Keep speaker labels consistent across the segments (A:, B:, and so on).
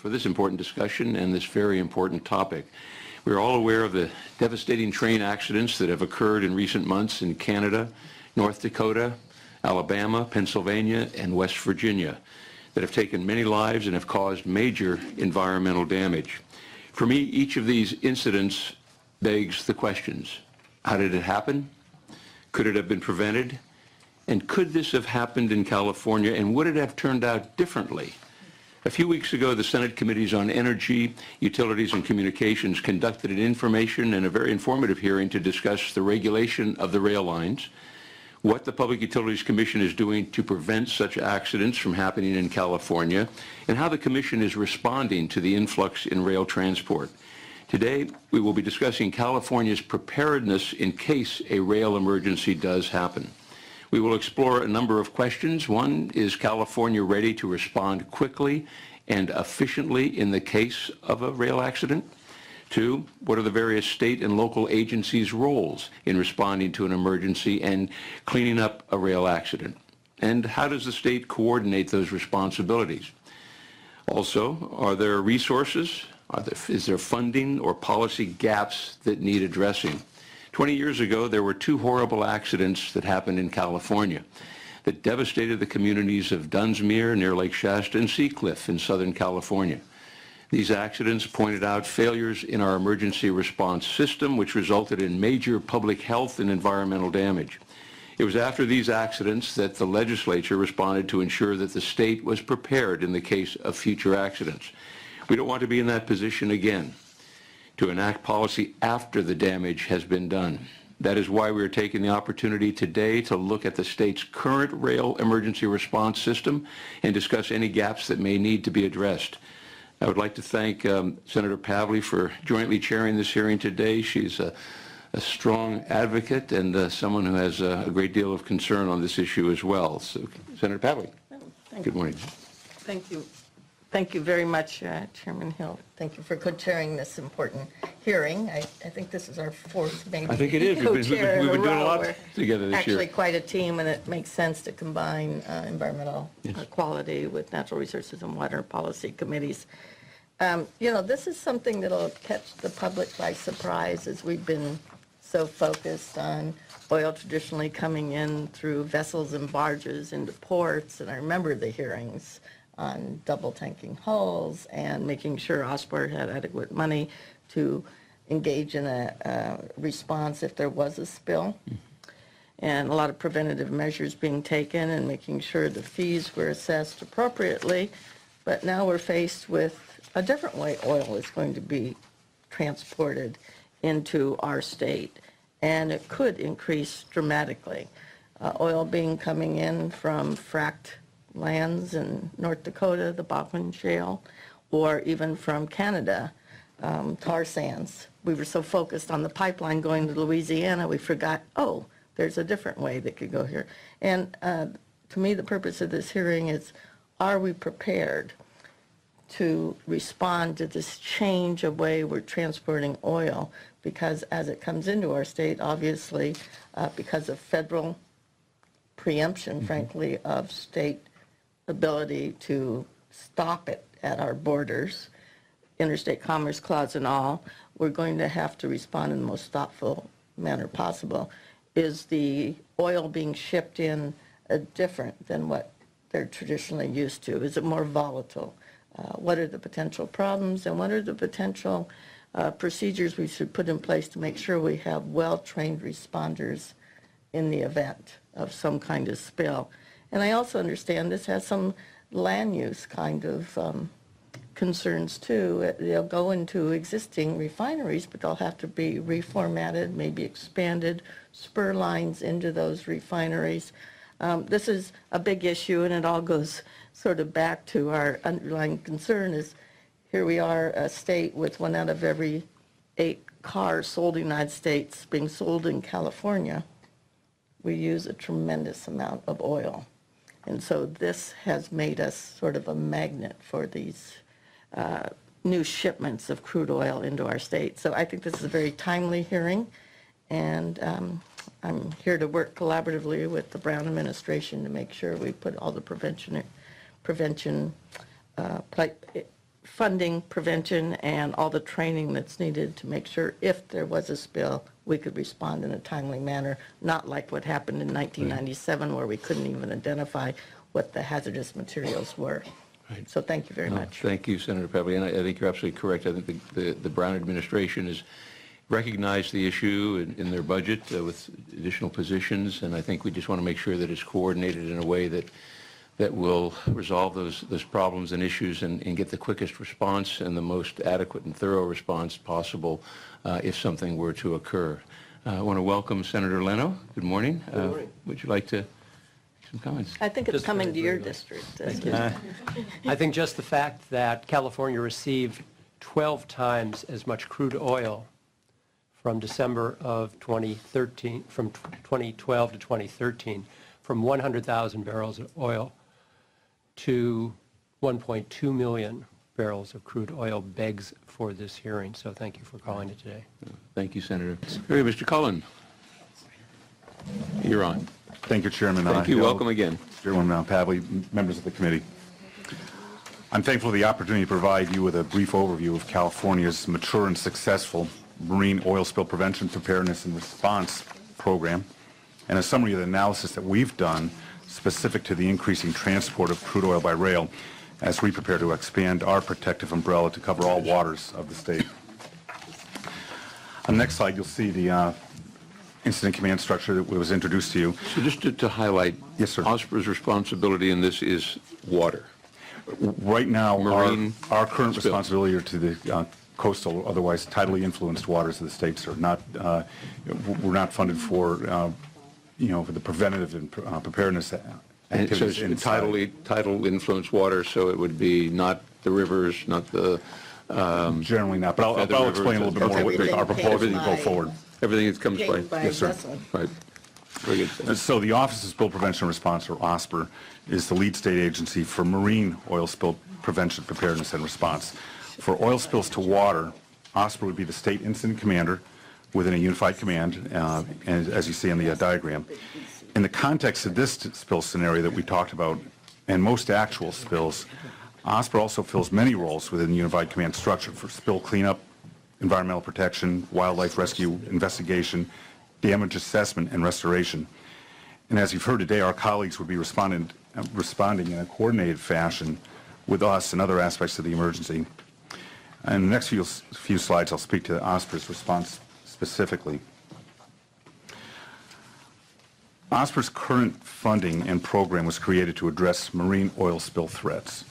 A: for this important discussion and this very important topic. We're all aware of the devastating train accidents that have occurred in recent months in Canada, North Dakota, Alabama, Pennsylvania, and West Virginia that have taken many lives and have caused major environmental damage. For me, each of these incidents begs the questions. How did it happen? Could it have been prevented? And could this have happened in California, and would it have turned out differently? A few weeks ago, the Senate Committees on Energy, Utilities, and Communications conducted an information and a very informative hearing to discuss the regulation of the rail lines, what the Public Utilities Commission is doing to prevent such accidents from happening in California, and how the Commission is responding to the influx in rail transport. Today, we will be discussing California's preparedness in case a rail emergency does happen. We will explore a number of questions. One, is California ready to respond quickly and efficiently in the case of a rail accident? Two, what are the various state and local agencies' roles in responding to an emergency and cleaning up a rail accident? And how does the state coordinate those responsibilities? Also, are there resources? Is there funding or policy gaps that need addressing? 20 years ago, there were two horrible accidents that happened in California that devastated the communities of Dunsmuir near Lake Shasta and Seacliff in Southern California. These accidents pointed out failures in our emergency response system, which resulted in major public health and environmental damage. It was after these accidents that the legislature responded to ensure that the state was prepared in the case of future accidents. We don't want to be in that position again, to enact policy after the damage has been done. That is why we are taking the opportunity today to look at the state's current rail emergency response system and discuss any gaps that may need to be addressed. I would like to thank Senator Pavley for jointly chairing this hearing today. She's a strong advocate and someone who has a great deal of concern on this issue as well. So, Senator Pavley, good morning.
B: Thank you. Thank you very much, Chairman Hill. Thank you for co-chairing this important hearing. I think this is our fourth, maybe.
A: I think it is. We've been doing a lot together this year.
B: Actually, quite a team, and it makes sense to combine environmental quality with natural resources and water policy committees. You know, this is something that'll catch the public by surprise, as we've been so focused on oil traditionally coming in through vessels and barges into ports, and I remember the hearings on double tanking hulls and making sure Osborne had adequate money to engage in a response if there was a spill. And a lot of preventative measures being taken and making sure the fees were assessed appropriately. But now we're faced with a different way oil is going to be transported into our state. And it could increase dramatically. Oil being coming in from fracked lands in North Dakota, the Bakken Shale, or even from Canada, tar sands. We were so focused on the pipeline going to Louisiana, we forgot, oh, there's a different way that could go here. And to me, the purpose of this hearing is, are we prepared to respond to this change of way we're transporting oil? Because as it comes into our state, obviously, because of federal preemption, frankly, of state ability to stop it at our borders, interstate commerce clause and all, we're going to have to respond in the most thoughtful manner possible. Is the oil being shipped in different than what they're traditionally used to? Is it more volatile? What are the potential problems, and what are the potential procedures we should put in place to make sure we have well-trained responders in the event of some kind of spill? And I also understand this has some land use kind of concerns too. They'll go into existing refineries, but they'll have to be reformatted, maybe expanded, spur lines into those refineries. This is a big issue, and it all goes sort of back to our underlying concern is here we are, a state with 1 out of every 8 cars sold in the United States being sold in California. We use a tremendous amount of oil. And so this has made us sort of a magnet for these new shipments of crude oil into our state. So I think this is a very timely hearing, and I'm here to work collaboratively with the Brown administration to make sure we put all the prevention funding prevention and all the training that's needed to make sure if there was a spill, we could respond in a timely manner, not like what happened in 1997 where we couldn't even identify what the hazardous materials were.
A: Right.
B: So thank you very much.
A: Thank you, Senator Pavley, and I think you're absolutely correct. I think the Brown administration has recognized the issue in their budget with additional positions, and I think we just want to make sure that it's coordinated in a way that will resolve those problems and issues and get the quickest response and the most adequate and thorough response possible if something were to occur. I want to welcome Senator Leno. Good morning.
C: Good morning.
A: Would you like to some comments?
B: I think it's
C: Just
B: coming to your
C: very
B: district.
C: I think just the fact that California received 12 times as much crude oil from December of 2013, from 2012 to 2013, from 100,000 barrels of oil to 1.2 million barrels of crude oil begs for this hearing. So thank you for calling it today.
A: Thank you, Senator. Very good. Mr. Cullen, you're on.
D: Thank you, Chairman.
A: Thank you. Welcome again.
D: Chairman Pavley, members of the committee. I'm thankful for the opportunity to provide you with a brief overview of California's mature and successful marine oil spill prevention, preparedness, and response program, and a summary of the analysis that we've done specific to the increasing transport of crude oil by rail as we prepare to expand our protective umbrella to cover all waters of the state. On the next slide, you'll see the incident command structure that was introduced to you.
A: So just to highlight,
D: Yes, sir.
A: OSPR's responsibility in this is water.
D: Right now,
A: Marine
D: our current
A: spills.
D: responsibility are to the coastal, otherwise tidally influenced waters of the state, sir. We're not funded for, for the preventative and preparedness
A: And so
D: activities
A: it's
D: inside.
A: tidal influenced water, so it would be not the rivers, not the,
D: Generally not, but I'll
A: Feather
D: explain a little bit
A: rivers,
D: more what
B: everything
D: our proposal
B: paid
D: to
B: by-
D: go forward.
A: everything that comes by.
B: Paid by
D: Yes, sir.
B: vessel.
A: Right. Very good.
D: So the Office of Spill Prevention and Response, or OSPR, is the lead state agency for marine oil spill prevention, preparedness, and response. For oil spills to water, OSPR would be the state incident commander within a unified command, and as you see in the diagram. In the context of this spill scenario that we talked about, and most actual spills, OSPR also fills many roles within the unified command structure for spill cleanup, environmental protection, wildlife rescue, investigation, damage assessment, and restoration. And as you've heard today, our colleagues would be responding in a coordinated fashion with us and other aspects of the emergency. And in the next few slides, I'll speak to OSPR's response specifically. OSPR's current funding and program was created to address marine oil spill threats.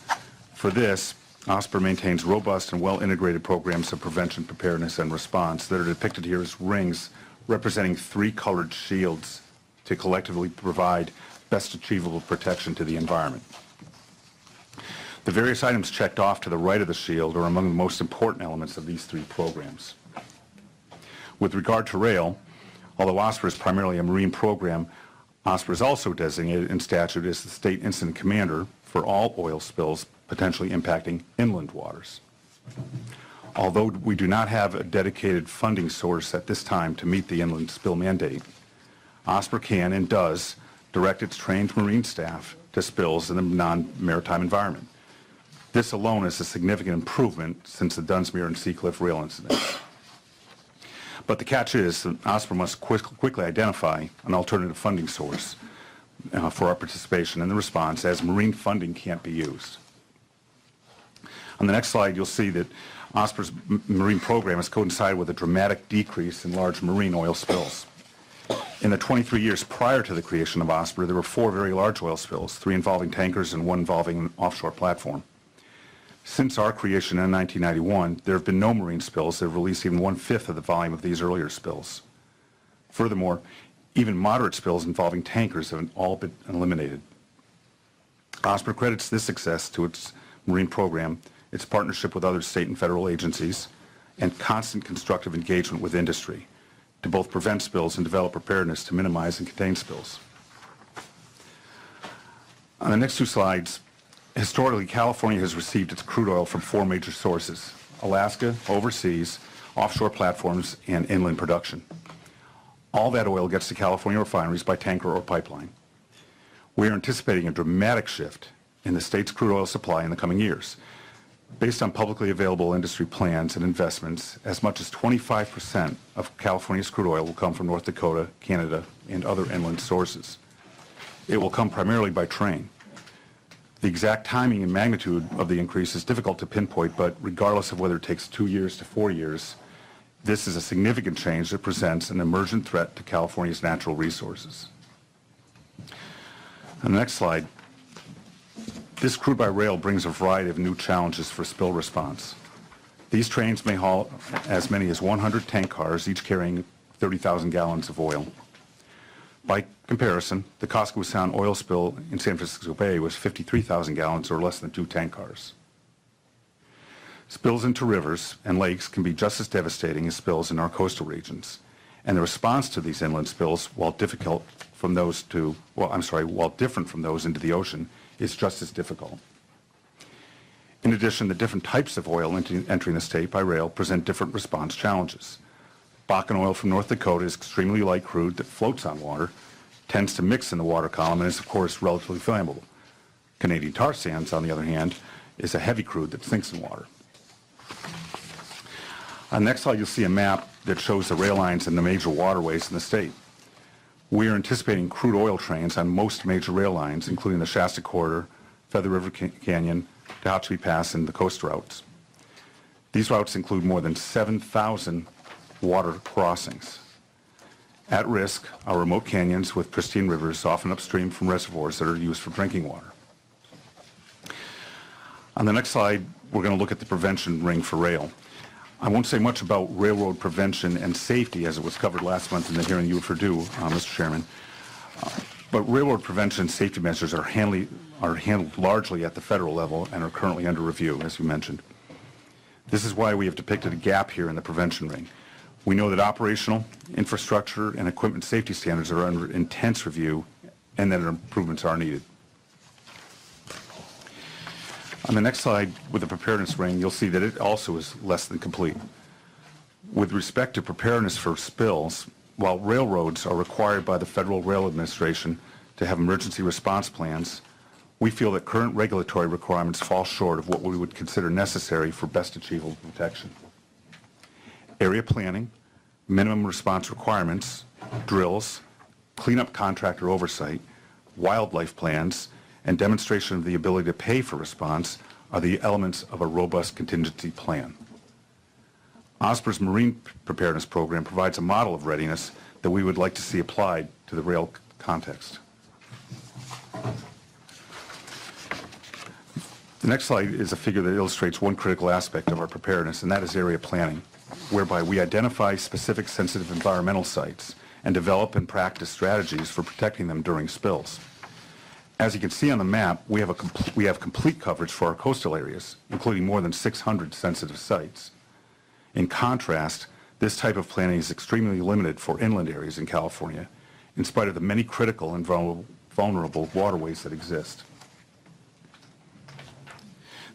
D: For this, OSPR maintains robust and well-integrated programs of prevention, preparedness, and response that are depicted here as rings representing three colored shields to collectively provide best achievable protection to the environment. The various items checked off to the right of the shield are among the most important elements of these three programs. With regard to rail, although OSPR is primarily a marine program, OSPR is also designated in statute as the state incident commander for all oil spills potentially impacting inland waters. Although we do not have a dedicated funding source at this time to meet the inland spill mandate, OSPR can and does direct its trained marine staff to spills in the non-maritime environment. This alone is a significant improvement since the Dunsmuir and Seacliff rail incident. But the catch is that OSPR must quickly identify an alternative funding source for our participation in the response, as marine funding can't be used. On the next slide, you'll see that OSPR's marine program has coincided with a dramatic decrease in large marine oil spills. In the 23 years prior to the creation of OSPR, there were 4 very large oil spills, 3 involving tankers and 1 involving an offshore platform. Since our creation in 1991, there have been no marine spills that have released even 1/5 of the volume of these earlier spills. Furthermore, even moderate spills involving tankers have all been eliminated. OSPR credits this success to its marine program, its partnership with other state and federal agencies, and constant constructive engagement with industry to both prevent spills and develop preparedness to minimize and contain spills. On the next 2 slides, historically, California has received its crude oil from 4 major sources: Alaska, overseas, offshore platforms, and inland production. All that oil gets to California refineries by tanker or pipeline. We are anticipating a dramatic shift in the state's crude oil supply in the coming years. Based on publicly available industry plans and investments, as much as 25% of California's crude oil will come from North Dakota, Canada, and other inland sources. It will come primarily by train. The exact timing and magnitude of the increase is difficult to pinpoint, but regardless of whether it takes 2 years to 4 years, this is a significant change that presents an emergent threat to California's natural resources. On the next slide, this crude by rail brings a variety of new challenges for spill response. These trains may haul as many as 100 tank cars, each carrying 30,000 gallons of oil. By comparison, the Costco Sound oil spill in San Francisco Bay was 53,000 gallons, or less than 2 tank cars. Spills into rivers and lakes can be just as devastating as spills in our coastal regions, and the response to these inland spills, while different from those into the ocean, is just as difficult. In addition, the different types of oil entering the state by rail present different response challenges. Bakken oil from North Dakota is extremely light crude that floats on water, tends to mix in the water column, and is, of course, relatively flammable. Canadian tar sands, on the other hand, is a heavy crude that sinks in water. On the next slide, you'll see a map that shows the rail lines and the major waterways in the state. We are anticipating crude oil trains on most major rail lines, including the Shasta Corridor, Feather River Canyon, Tehachapi Pass, and the coast routes. These routes include more than 7,000 water crossings. At risk are remote canyons with pristine rivers, often upstream from reservoirs that are used for drinking water. On the next slide, we're going to look at the prevention ring for rail. I won't say much about railroad prevention and safety as it was covered last month in the hearing you referred to, Mr. Chairman. But railroad prevention and safety measures are handled largely at the federal level and are currently under review, as you mentioned. This is why we have depicted a gap here in the prevention ring. We know that operational, infrastructure, and equipment safety standards are under intense review and that improvements are needed. On the next slide, with the preparedness ring, you'll see that it also is less than complete. With respect to preparedness for spills, while railroads are required by the Federal Rail Administration to have emergency response plans, we feel that current regulatory requirements fall short of what we would consider necessary for best achievable protection. Area planning, minimum response requirements, drills, cleanup contractor oversight, wildlife plans, and demonstration of the ability to pay for response are the elements of a robust contingency plan. OSPR's Marine Preparedness Program provides a model of readiness that we would like to see applied to the rail context. The next slide is a figure that illustrates one critical aspect of our preparedness, and that is area planning, whereby we identify specific sensitive environmental sites and develop and practice strategies for protecting them during spills. As you can see on the map, we have complete coverage for our coastal areas, including more than 600 sensitive sites. In contrast, this type of planning is extremely limited for inland areas in California, in spite of the many critical and vulnerable waterways that exist.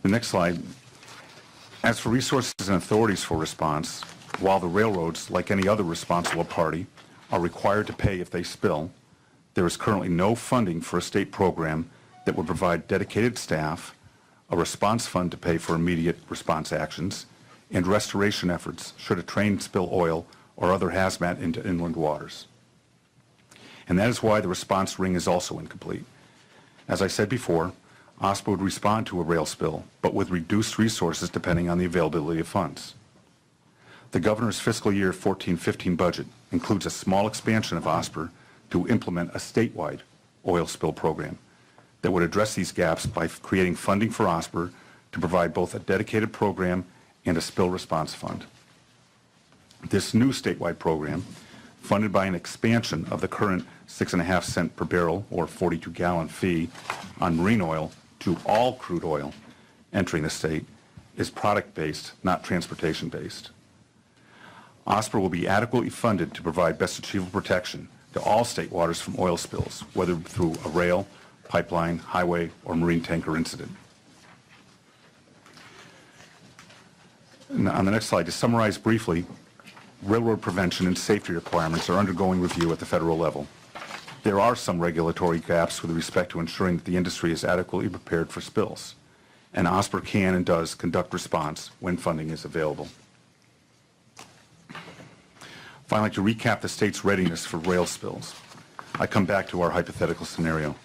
D: The next slide. As for resources and authorities for response, while the railroads, like any other responsible party, are required to pay if they spill, there is currently no funding for a state program that would provide dedicated staff, a response fund to pay for immediate response actions, and restoration efforts should a train spill oil or other hazmat into inland waters. And that is why the response ring is also incomplete. As I said before, OSPA would respond to a rail spill, but with reduced resources depending on the availability of funds. The governor's fiscal year 14-15 budget includes a small expansion of OSPA to implement a statewide oil spill program that would address these gaps by creating funding for OSPR to provide both a dedicated program and a spill response fund. This new statewide program, funded by an expansion of the current 6.5 cent per barrel or 42-gallon fee on marine oil to all crude oil entering the state, is product-based, not transportation-based. OSPR will be adequately funded to provide best achievable protection to all state waters from oil spills, whether through a rail, pipeline, highway, or marine tanker incident. And on the next slide, to summarize briefly, railroad prevention and safety requirements are undergoing review at the federal level. There are some regulatory gaps with respect to ensuring that the industry is adequately prepared for spills. and OSPR can and does conduct response when funding is available. Finally, to recap the state's readiness for rail spills, I come back to our hypothetical scenario.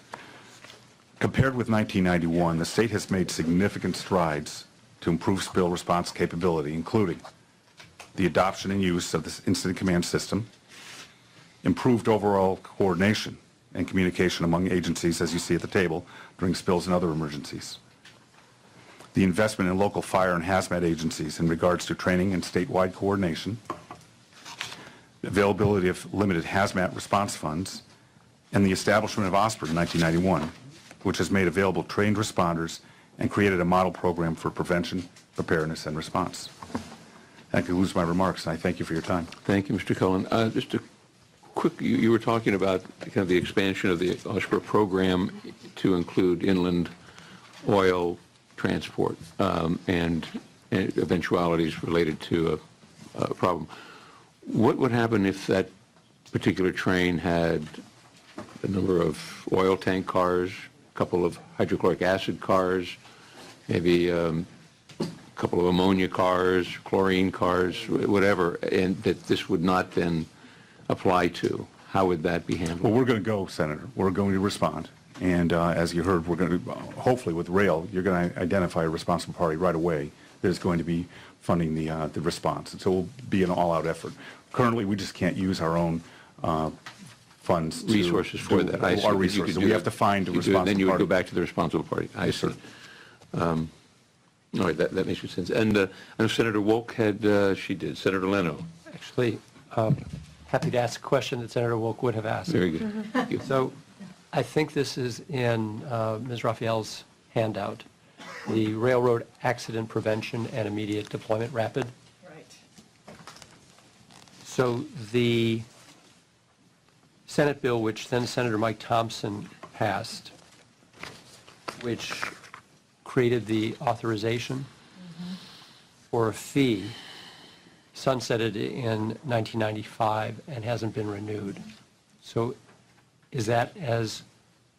D: Compared with 1991, the state has made significant strides to improve spill response capability, including the adoption and use of this incident command system, improved overall coordination and communication among agencies, as you see at the table, during spills and other emergencies, the investment in local fire and hazmat agencies in regards to training and statewide coordination, the availability of limited hazmat response funds, and the establishment of OSPR in 1991, which has made available trained responders and created a model program for prevention, preparedness, and response. That concludes my remarks, and I thank you for your time.
A: Thank you, Mr. Cullen. Just a quick, you were talking about kind of the expansion of the OSPR program to include inland oil transport and eventualities related to a problem. What would happen if that particular train had a number of oil tank cars, a couple of hydrochloric acid cars, maybe a couple of ammonia cars, chlorine cars, whatever, and that this would not then apply to? How would that be handled?
D: Well, we're going to go, Senator. We're going to respond. And as you heard, we're going to, hopefully with rail, you're going to identify a responsible party right away that is going to be funding the response. And so it will be an all-out effort. Currently, we just can't use our own funds to
A: Resources for that. I see.
D: Our
A: You
D: resources.
A: could
D: We
A: do
D: have
A: it.
D: to find a
A: You do it,
D: responsible party.
A: then you would go back to the responsible party. I see. All right, that makes good sense. And I know Senator Wolk had, she did. Senator Leno.
C: Actually, happy to ask a question that Senator Wolk would have asked.
A: Very good. Thank you.
C: So I think this is in Ms. Raphael's handout, the Railroad Accident Prevention and Immediate Deployment Rapid.
B: Right.
C: So the Senate bill, which then Senator Mike Thompson passed, which created the authorization for a fee, sunsetted in 1995 and hasn't been renewed. So is that as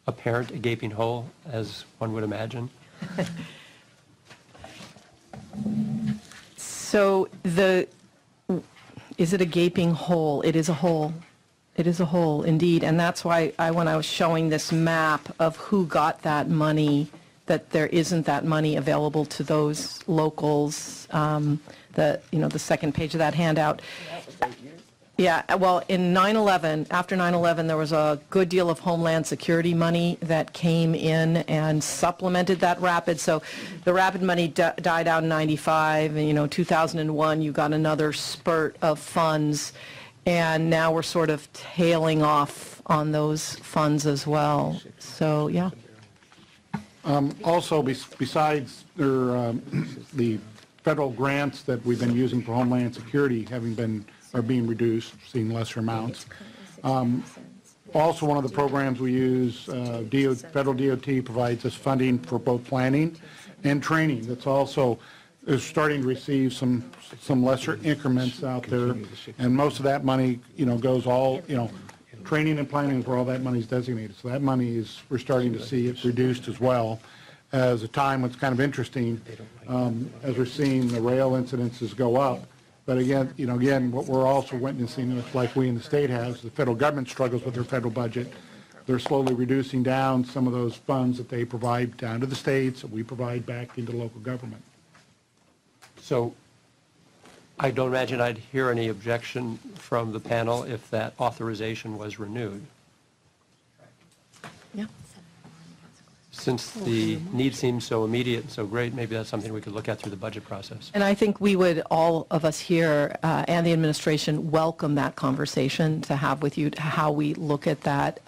C: apparent a gaping hole as one would imagine?
E: So is it a gaping hole? It is a hole. It is a hole, indeed. And that's why when I was showing this map of who got that money, that there isn't that money available to those locals, the second page of that handout. Yeah, well, in 9/11, after 9/11, there was a good deal of Homeland Security money that came in and supplemented that rapid. So the rapid money died out in 95, and 2001, you got another spurt of funds, and now we're sort of tailing off on those funds as well. So, yeah.
F: Also, besides the federal grants that we've been using for Homeland Security are being reduced, seeing lesser amounts. Also, one of the programs we use, federal DOT provides us funding for both planning and training. That's also is starting to receive some lesser increments out there, and most of that money, goes all, training and planning is where all that money is designated. So that money we're starting to see it reduced as well. As a time, what's kind of interesting, as we're seeing the rail incidences go up. But again, what we're also witnessing, like we in the state have, the federal government struggles with their federal budget. They're slowly reducing down some of those funds that they provide down to the states, that we provide back into local government.
C: So I don't imagine I'd hear any objection from the panel if that authorization was renewed.
E: Yeah.
C: Since the need seems so immediate and so great, maybe that's something we could look at through the budget process.
E: And I think we would, all of us here and the administration, welcome that conversation to have with you, how we look at that,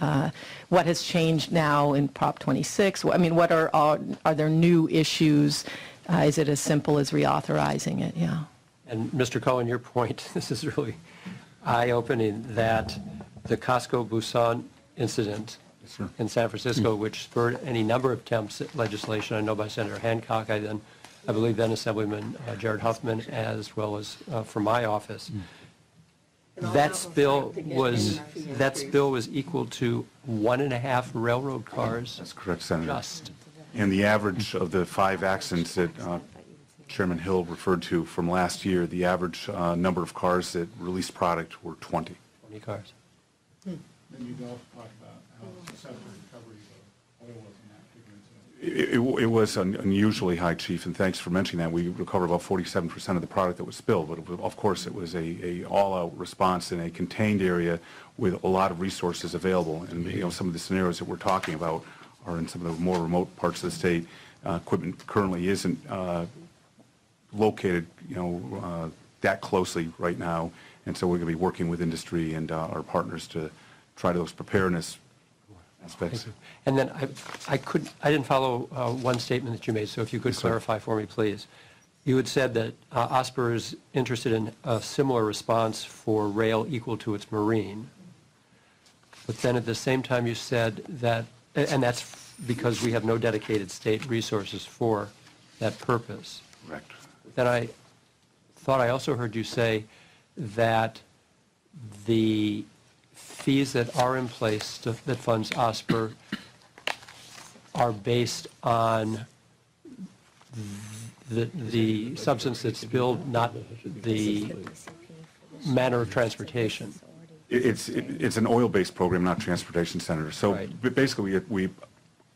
E: what has changed now in Prop 26. I mean, what are there new issues? Is it as simple as reauthorizing it? Yeah.
C: And Mr. Cohen, your point, this is really eye-opening, that the Costco-Busan incident in San Francisco, which spurred any number of attempts at legislation, I know by Senator Hancock, I believe then Assemblyman Jared Huffman, as well as from my office. That spill was equal to 1.5 railroad cars.
D: That's correct, Senator.
C: Just
D: And the average of the 5 accidents that Chairman Hill referred to from last year, the average number of cars that released product were 20.
C: 20 cars.
F: Then you also talk about how successful recovery of oil was in that particular incident.
D: It was unusually high, Chief, and thanks for mentioning that. We recovered about 47% of the product that was spilled, but of course it was a all-out response in a contained area with a lot of resources available. And some of the scenarios that we're talking about are in some of the more remote parts of the state. Equipment currently isn't located, that closely right now, and so we're going to be working with industry and our partners to try those preparedness aspects.
C: And then I didn't follow one statement that you made, so if you could clarify for me, please. You had said that OSPR is interested in a similar response for rail equal to its marine, but then at the same time you said that, and that's because we have no dedicated state resources for that purpose.
D: Correct.
C: Then I thought I also heard you say that the fees that are in place that funds OSPR are based on the substance that's spilled, not the manner of transportation.
D: It's an oil-based program, not transportation center. So
C: Right.
D: basically, we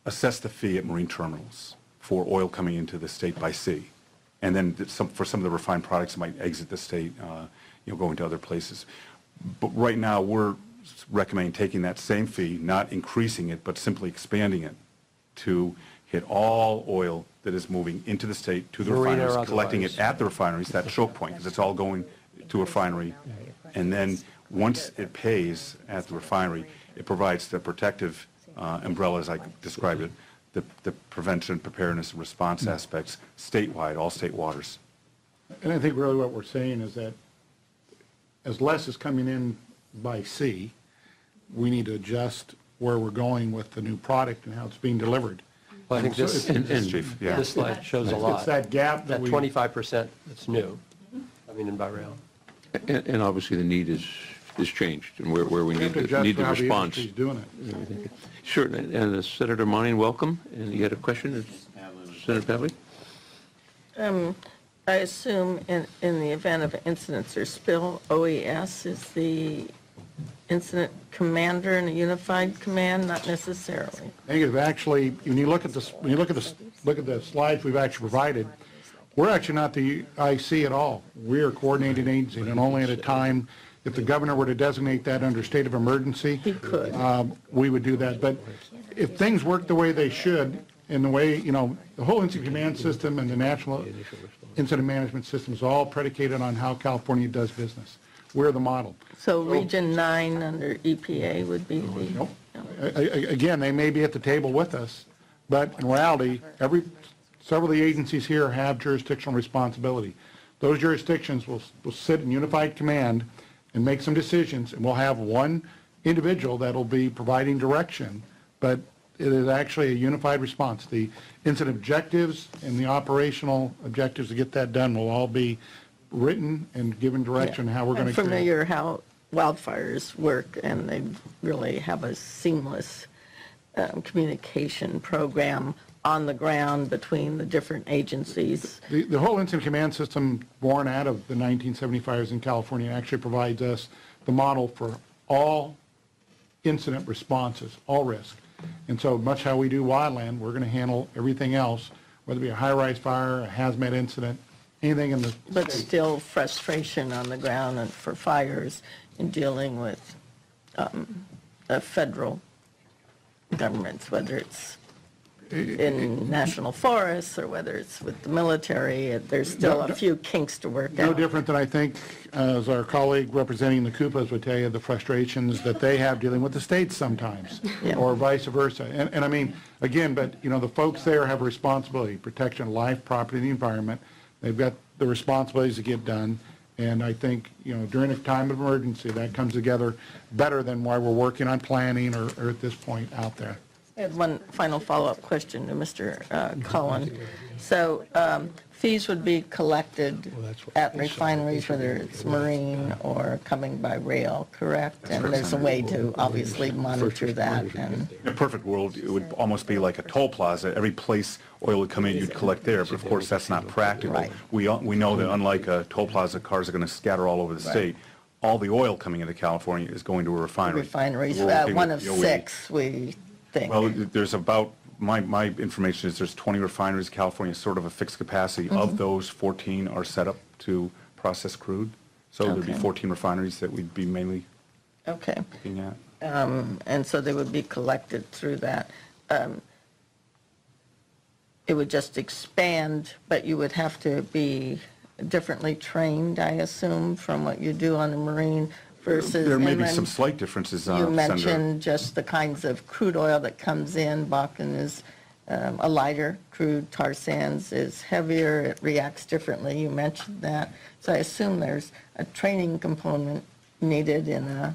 D: assess the fee at marine terminals for oil coming into the state by sea. And then for some of the refined products that might exit the state, going to other places. But right now, we're recommending taking that same fee, not increasing it, but simply expanding it to hit all oil that is moving into the state to the
C: Marine or
D: refineries, collecting it
C: otherwise.
D: at the refineries, that choke point, because it's all going to a refinery. And then once it pays at the refinery, it provides the protective umbrella, as I described it, the prevention, preparedness, and response aspects statewide, all state waters.
F: And I think really what we're saying is that as less is coming in by sea, we need to adjust where we're going with the new product and how it's being delivered.
C: Well, I think this,
D: Chief, yeah.
C: this slide shows a lot.
F: It's that gap that
C: That
F: we...
C: 25% that's new, coming in by rail.
A: And obviously, the need is changed, and where we
F: We have
A: need
F: to
A: to
F: adjust to how the
A: response.
F: industry's doing it.
A: Sure, and Senator Monin, welcome, and you had a question? Senator Pavley?
B: I assume in the event of incidents or spill, OES is the incident commander in a unified command, not necessarily.
F: Negative. Actually, when you look at this, look at the slides we've actually provided, we're actually not the IC at all. We are coordinating agency, and only at a time, if the governor were to designate that under state of emergency,
B: He could.
F: we would do that. But if things work the way they should, in the way, the whole incident command system and the national incident management system is all predicated on how California does business. We're the model.
B: So Region 9 under EPA would be the...
F: Nope. Again, they may be at the table with us, but in reality, several of the agencies here have jurisdictional responsibility. Those jurisdictions will sit in unified command and make some decisions, and we'll have one individual that'll be providing direction, but it is actually a unified response. The incident objectives and the operational objectives to get that done will all be written and given direction how we're going to...
B: I'm familiar how wildfires work, and they really have a seamless communication program on the ground between the different agencies.
F: The whole incident command system born out of the 1970 in California actually provides us the model for all incident responses, all risk. And so much how we do wildland, we're going to handle everything else, whether it be a high-rise fire, a hazmat incident, anything in the
B: But
F: state.
B: still frustration on the ground and for fires in dealing with federal governments, whether it's in national forests or whether it's with the military. There's still a few kinks to work
F: No
B: out.
F: different than I think, as our colleague representing the Koopas would tell you, the frustrations that they have dealing with the states sometimes,
B: Yeah.
F: or vice versa. And I mean, again, but, the folks there have a responsibility, protection of life, property, and the environment. They've got the responsibilities to get done. And I think, during a time of emergency, that comes together better than why we're working on planning or at this point out there.
B: I had one final follow-up question to Mr. Cullen. So fees would be collected at refineries, whether it's marine or coming by rail, correct? And there's a way to obviously monitor that. And
D: In a perfect world, it would almost be like a toll plaza. Every place oil would come in, you'd collect there, but of course, that's not practical.
B: Right.
D: We know that unlike a toll plaza, cars are going to scatter all over the state. All the oil coming into California is going to a refinery.
B: refineries,
D: We're working
B: one
D: with
B: of
D: DOE.
B: 6, we think.
D: Well, there's about, my information is there's 20 refineries. California is sort of a fixed capacity. Of those, 14 are set up to process crude. So there'd be
B: Okay.
D: 14 refineries that we'd be mainly
B: Okay.
D: looking at.
B: And so they would be collected through that. It would just expand, but you would have to be differently trained, I assume, from what you do on the marine versus
D: There may be
B: inland.
D: some slight differences,
B: You
D: Senator.
B: mentioned just the kinds of crude oil that comes in. Bakken is a lighter crude. Tar sands is heavier. It reacts differently. You mentioned that. So I assume there's a training component needed in a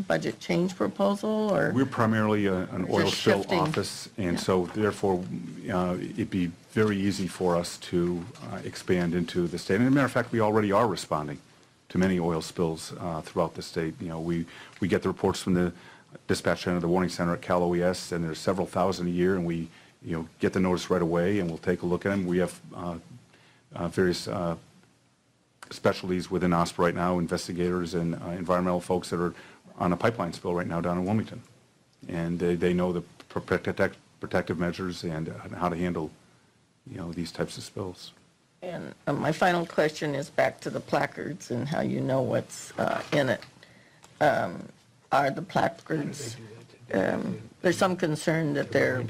B: budget change proposal, or?
D: We're primarily an oil
B: Just
D: spill
B: shifting.
D: office, and so therefore, it'd be very easy for us to expand into the state. And as a matter of fact, we already are responding to many oil spills throughout the state. You know, we get the reports from the dispatch center, the warning center at Cal OES, and there's several thousand a year, and we, get the notice right away, and we'll take a look at them. We have various specialties within OSPA right now, investigators and environmental folks that are on a pipeline spill right now down in Wilmington. And they know the protective measures and how to handle, these types of spills.
B: And my final question is back to the placards and how you know what's in it. Are the placards, there's some concern that they're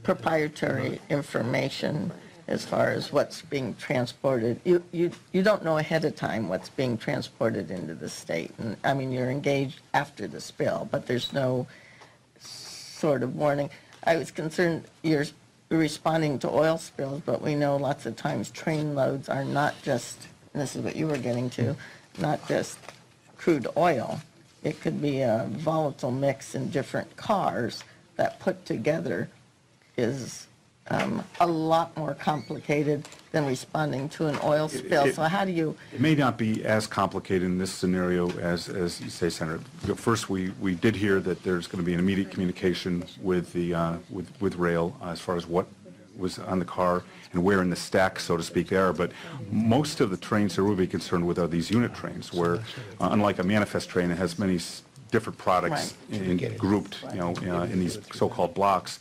B: proprietary information as far as what's being transported. You don't know ahead of time what's being transported into the state. And I mean, you're engaged after the spill, but there's no sort of warning. I was concerned you're responding to oil spills, but we know lots of times train loads are not just, and this is what you were getting to, not just crude oil. It could be a volatile mix in different cars that put together is a lot more complicated than responding to an oil spill. So how do you?
D: It may not be as complicated in this scenario as you say, Senator. First, we did hear that there's going to be an immediate communication with the with rail as far as what was on the car and where in the stack, so to speak, they are. But most of the trains that we'll be concerned with are these unit trains, where unlike a manifest train, it has many different products grouped, in these so-called blocks.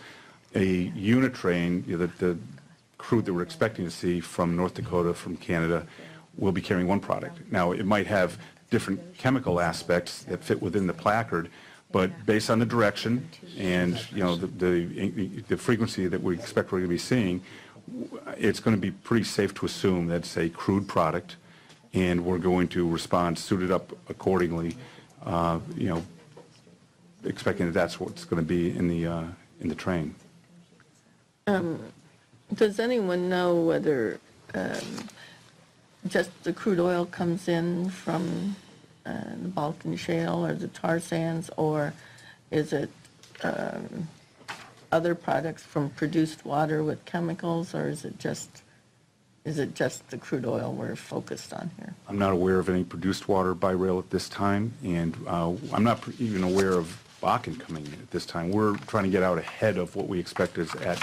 D: A unit train, the crude that we're expecting to see from North Dakota, from Canada, will be carrying one product. Now, it might have different chemical aspects that fit within the placard, but based on the direction and, the frequency that we expect we're going to be seeing, it's going to be pretty safe to assume that's a crude product, and we're going to respond, suited up accordingly, expecting that that's what's going to be in the train.
B: Does anyone know whether just the crude oil comes in from the Balkan Shale or the tar sands, or is it other products from produced water with chemicals, or is it just the crude oil we're focused on here?
D: I'm not aware of any produced water by rail at this time, and I'm not even aware of Bakken coming in at this time. We're trying to get out ahead of what we expect is at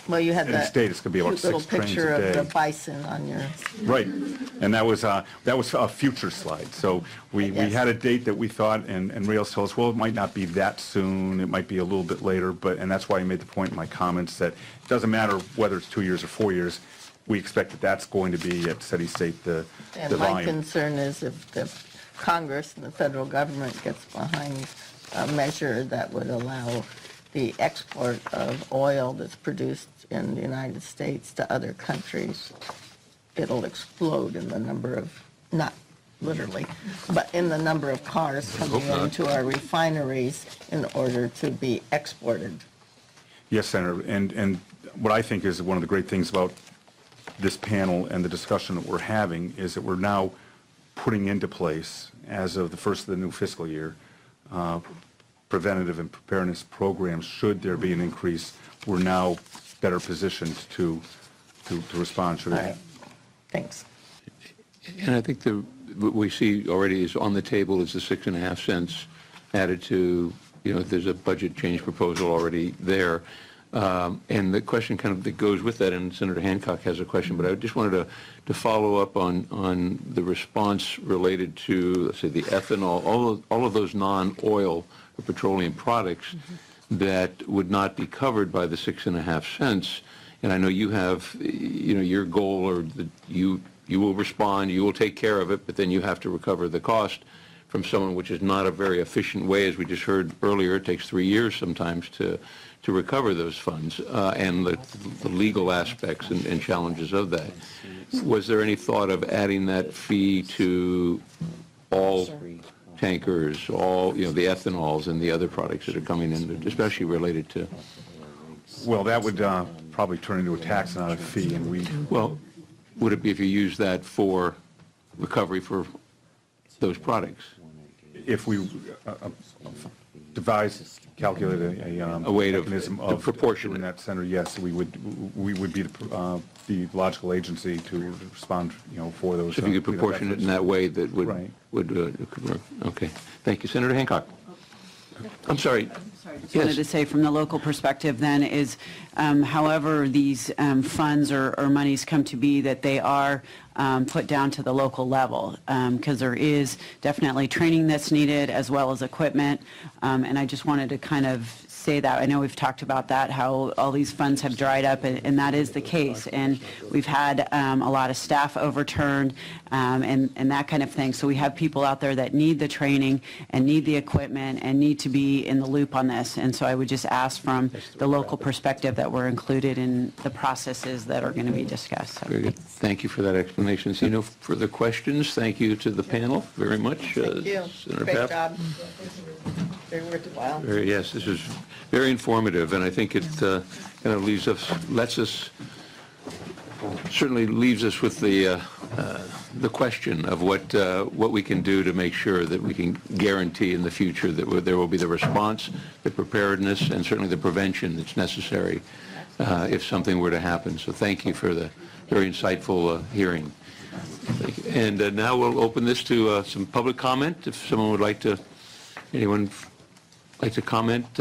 B: Well, you had
D: steady
B: that
D: state. It's going to be about
B: cute little
D: 6 trains
B: picture
D: a
B: of the
D: day.
B: bison on your,
D: Right, and that was a future slide. So we
B: Yes.
D: had a date that we thought, and rail told us, well, it might not be that soon, it might be a little bit later, and that's why I made the point in my comments that it doesn't matter whether it's 2 years or 4 years, we expect that that's going to be at steady state the
B: and my
D: volume.
B: concern is if the Congress and the federal government gets behind a measure that would allow the export of oil that's produced in the United States to other countries, it'll explode in the number of, not literally, but in the number of cars coming into our refineries in order to be exported.
D: Yes, Senator, and what I think is one of the great things about this panel and the discussion that we're having is that we're now putting into place, as of the first of the new fiscal year, preventative and preparedness programs, should there be an increase, we're now better positioned to respond. Should
B: All
D: it?
B: right, thanks.
A: And I think what we see already is on the table is the 6.5 cents added to, there's a budget change proposal already there. And the question kind of that goes with that, and Senator Hancock has a question, but I just wanted to follow up on the response related to, let's say, the ethanol, all of those non-oil or petroleum products that would not be covered by the 6.5 cents. And I know you have, your goal, or you will respond, you will take care of it, but then you have to recover the cost from someone, which is not a very efficient way. As we just heard earlier, it takes 3 years sometimes to recover those funds, and the legal aspects and challenges of that. Was there any thought of adding that fee to all tankers, all, the ethanols and the other products that are coming in, especially related to?
D: Well, that would probably turn into a tax, not a fee, and we...
A: Well, would it be if you use that for recovery for those products?
D: If we calculate
A: A way to
D: mechanism of
A: proportionate.
D: doing that, Senator, yes, we would be the logical agency to respond, for those.
A: So if you could proportion it in that way, that would,
D: Right.
A: could work. Okay. Thank you. Senator Hancock. I'm sorry.
G: Sorry, just wanted to say from the local perspective then is, however these funds or monies come to be, that they are put down to the local level, because there is definitely training that's needed as well as equipment. And I just wanted to kind of say that. I know we've talked about that, how all these funds have dried up, and that is the case. And we've had a lot of staff overturned and that kind of thing. So we have people out there that need the training and need the equipment and need to be in the loop on this. And so I would just ask from the local perspective that we're included in the processes that are going to be discussed. So,
A: Very good. Thank you for that explanation. See no further questions. Thank you to the panel very much.
B: Thank you.
A: Senator
B: Great
A: Papp.
B: job. Very worthwhile.
A: Yes, this is very informative, and I think it kind of certainly leaves us with the question of what we can do to make sure that we can guarantee in the future that there will be the response, the preparedness, and certainly the prevention that's necessary if something were to happen. So thank you for the very insightful hearing. Thank you. And now we'll open this to some public comment. If someone would like to, anyone like to comment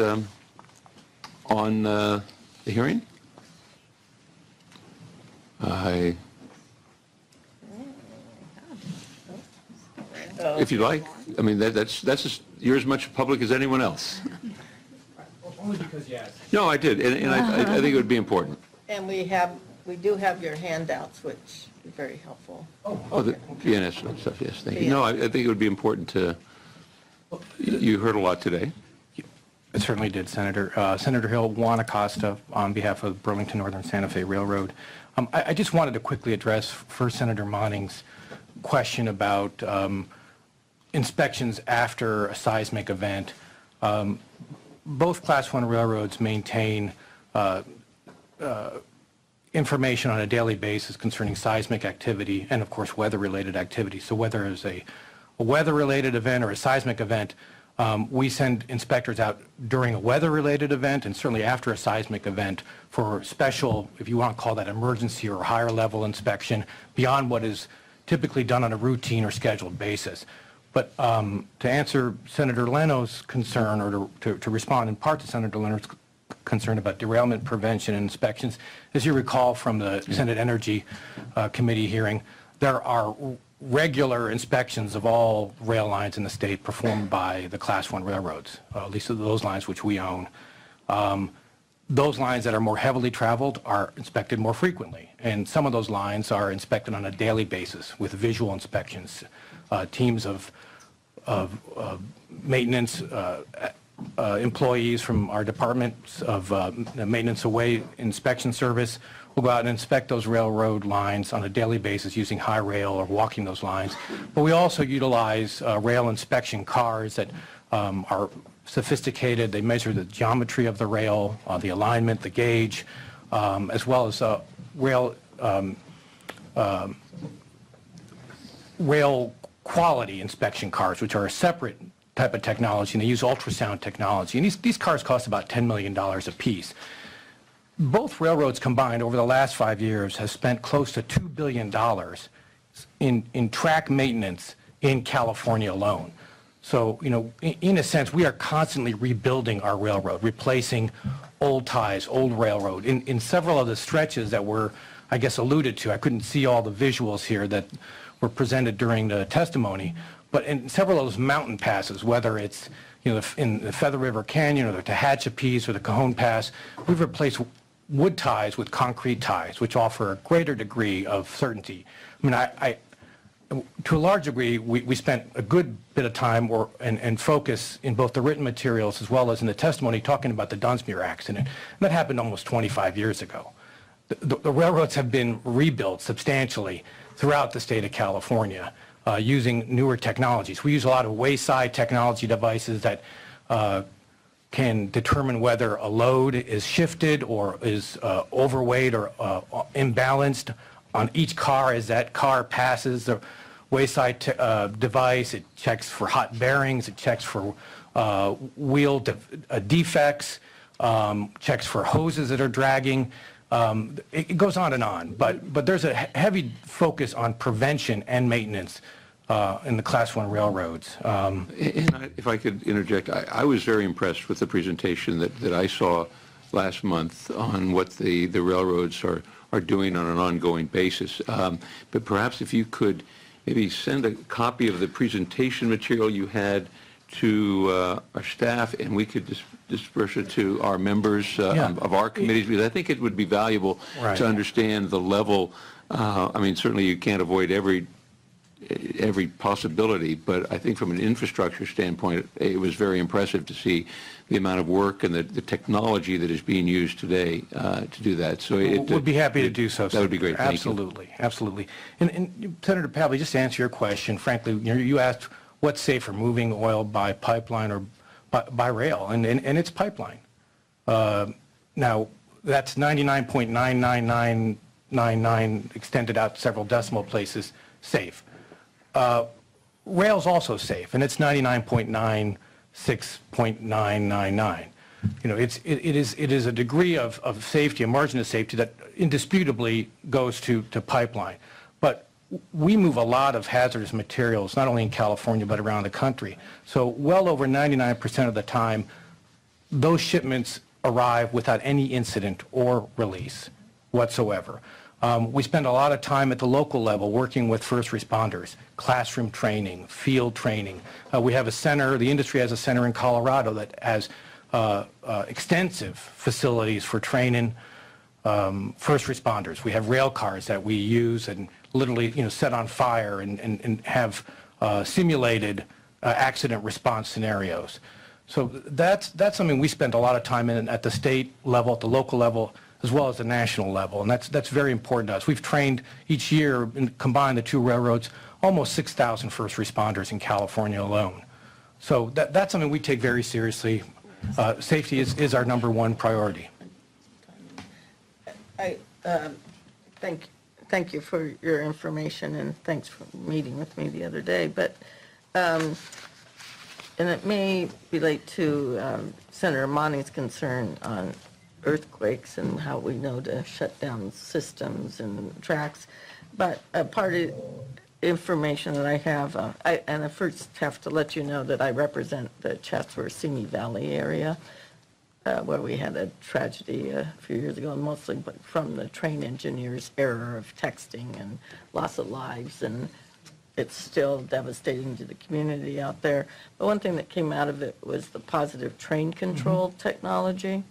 A: on the hearing? If you'd like. I mean, you're as much public as anyone else.
C: Only because you asked.
A: No, I did, and I think it would be important.
B: And we do have your handouts, which is very helpful.
A: Oh, the PNS stuff, yes, thank you. No, I think it would be important to, you heard a lot today.
H: It certainly did, Senator. Senator Hill, Juan Acosta, on behalf of Burlington Northern Santa Fe Railroad. I just wanted to quickly address first Senator Monning's question about inspections after a seismic event. Both Class 1 railroads maintain information on a daily basis concerning seismic activity and, of course, weather-related activity. So whether it's a weather-related event or a seismic event, we send inspectors out during a weather-related event and certainly after a seismic event for special, if you want to call that emergency or higher level inspection beyond what is typically done on a routine or scheduled basis. But to answer Senator Leno's concern, or to respond in part to Senator Leno's concern about derailment prevention and inspections, as you recall from the Senate Energy Committee hearing, there are regular inspections of all rail lines in the state performed by the Class 1 railroads, at least those lines which we own. Those lines that are more heavily traveled are inspected more frequently, and some of those lines are inspected on a daily basis with visual inspections. Teams of maintenance employees from our departments of Maintenance Away Inspection Service will go out and inspect those railroad lines on a daily basis using high rail or walking those lines. But we also utilize rail inspection cars that are sophisticated. They measure the geometry of the rail, the alignment, the gauge, as well as rail quality inspection cars, which are a separate type of technology, and they use ultrasound technology. And these cars cost about $10 million a piece. Both railroads combined over the last 5 years have spent close to $2 billion in track maintenance in California alone. So, you know, in a sense, we are constantly rebuilding our railroad, replacing old ties, old railroad. In several of the stretches that were, I guess, alluded to, I couldn't see all the visuals here that were presented during the testimony, but in several of those mountain passes, whether it's, you know, in the Feather River Canyon or the Tehachapi's or the Cajon Pass, we've replaced wood ties with concrete ties, which offer a greater degree of certainty. I mean, to a large degree, we spent a good bit of time and focus in both the written materials as well as in the testimony talking about the Dunsmuir accident. And that happened almost 25 years ago. The railroads have been rebuilt substantially throughout the state of California using newer technologies. We use a lot of wayside technology devices that can determine whether a load is shifted or is overweight or imbalanced on each car as that car passes the wayside device. It checks for hot bearings, it checks for wheel defects, checks for hoses that are dragging. It goes on and on, but there's a heavy focus on prevention and maintenance in the Class 1 railroads.
A: If I could interject, I was very impressed with the presentation that I saw last month on what the railroads are doing on an ongoing basis. But perhaps if you could maybe send a copy of the presentation material you had to our staff, and we could disperse it to our members of our committees, because I think it would be valuable to understand the level. I mean, certainly you can't avoid every possibility, but I think from an infrastructure standpoint, it was very impressive to see the amount of work and the technology that is being used today to do that. So
H: we'd be happy to do so.
A: That would be great. Thank
H: absolutely, absolutely. And Senator Pavley, just to answer your question, frankly, you asked what's safer, moving oil by pipeline or by rail, and it's pipeline. Now, that's 99.99999 extended out several decimal places safe. Rail's also safe, and it's 99.96.999. You know, it is a degree of safety, a margin of safety that indisputably goes to pipeline. But we move a lot of hazardous materials, not only in California, but around the country. So well over 99% of the time, those shipments arrive without any incident or release whatsoever. We spend a lot of time at the local level working with first responders, classroom training, field training. We have a center, the industry has a center in Colorado that has extensive facilities for training first responders. We have rail cars that we use and literally, you know, set on fire and have simulated accident response scenarios. So that's something we spend a lot of time in at the state level, at the local level, as well as the national level, and that's very important to us. We've trained each year, and combined the two railroads, almost 6,000 first responders in California alone. So that's something we take very seriously. Safety is our number one priority.
B: I thank you for your information, and thanks for meeting with me the other day. But and it may relate to Senator Monty's concern on earthquakes and how we know to shut down systems and tracks. But part of information that I have, and I first have to let you know that I represent the Chatsworth-Simi Valley area, where we had a tragedy a few years ago, mostly from the train engineer's error of texting and loss of lives, and it's still devastating to the community out there. But one thing that came out of it was the positive train control technology.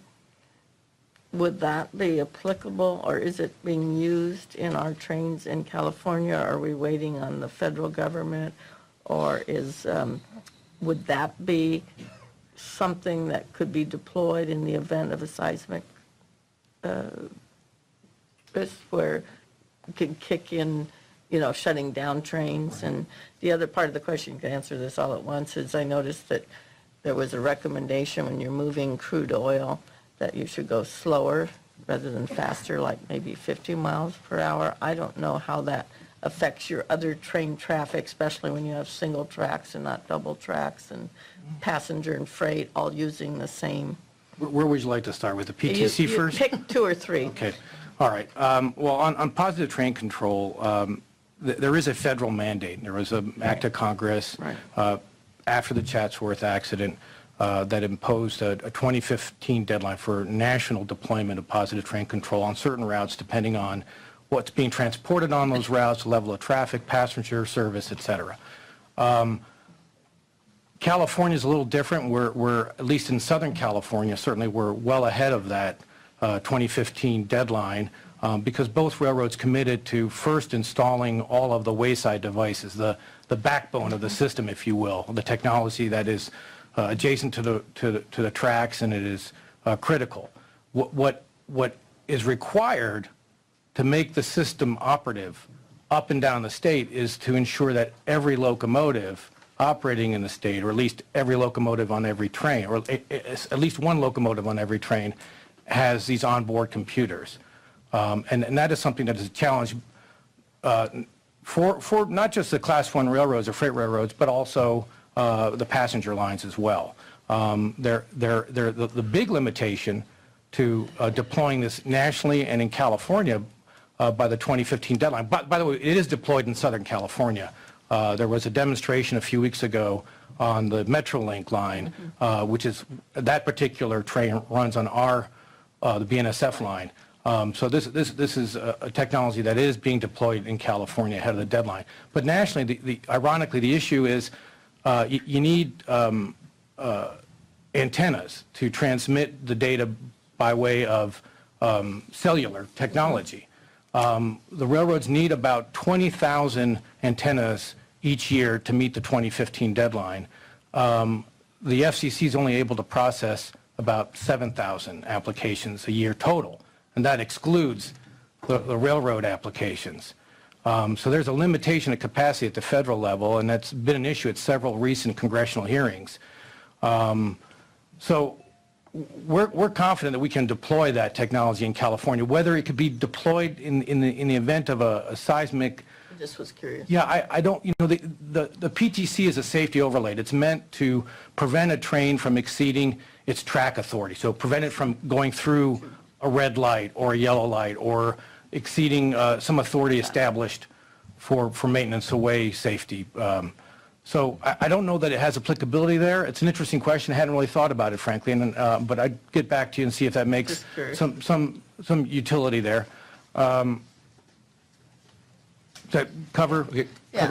B: Would that be applicable, or is it being used in our trains in California? Are we waiting on the federal government, or would that be something that could be deployed in the event of a seismic risk, where it could kick in, you know, shutting down trains? And the other part of the question, you can answer this all at once, is I noticed that there was a recommendation when you're moving crude oil that you should go slower rather than faster, like maybe 50 miles per hour. I don't know how that affects your other train traffic, especially when you have single tracks and not double tracks, and passenger and freight all using the same.
H: Where would you like to start, with the PTC
B: You
H: first?
B: pick 2 or 3.
H: Okay, all right. Well, on positive train control, there is a federal mandate. There was an act of Congress after the Chatsworth accident that imposed a 2015 deadline for national deployment of positive train control on certain routes, depending on what's being transported on those routes, level of traffic, passenger service, et cetera. California is a little different. We're, at least in Southern California, certainly we're well ahead of that 2015 deadline because both railroads committed to first installing all of the wayside devices, the backbone of the system, if you will, the technology that is adjacent to the tracks, and it is critical. What is required to make the system operative up and down the state is to ensure that every locomotive operating in the state, or at least every locomotive on every train, or at least one locomotive on every train, has these onboard computers. And that is something that is a challenge for not just the Class 1 railroads or freight railroads, but also the passenger lines as well. The big limitation to deploying this nationally and in California by the 2015 deadline. By the way, it is deployed in Southern California. There was a demonstration a few weeks ago on the Metrolink line, which is, that particular train runs on the BNSF line. So this is a technology that is being deployed in California ahead of the deadline. But nationally, ironically, the issue is you need antennas to transmit the data by way of cellular technology. The railroads need about 20,000 antennas each year to meet the 2015 deadline. The FCC is only able to process about 7,000 applications a year total, and that excludes the railroad applications. So there's a limitation of capacity at the federal level, and that's been an issue at several recent congressional hearings. So we're confident that we can deploy that technology in California. Whether it could be deployed in the event of a seismic.
B: I just was curious.
H: Yeah, I don't, the PTC is a safety overlay. It's meant to prevent a train from exceeding its track authority. So prevent it from going through a red light or a yellow light, or exceeding some authority established for maintenance away safety. So I don't know that it has applicability there. It's an interesting question. I hadn't really thought about it, frankly, but I'd get back to you and see if that makes some utility there. Does that cover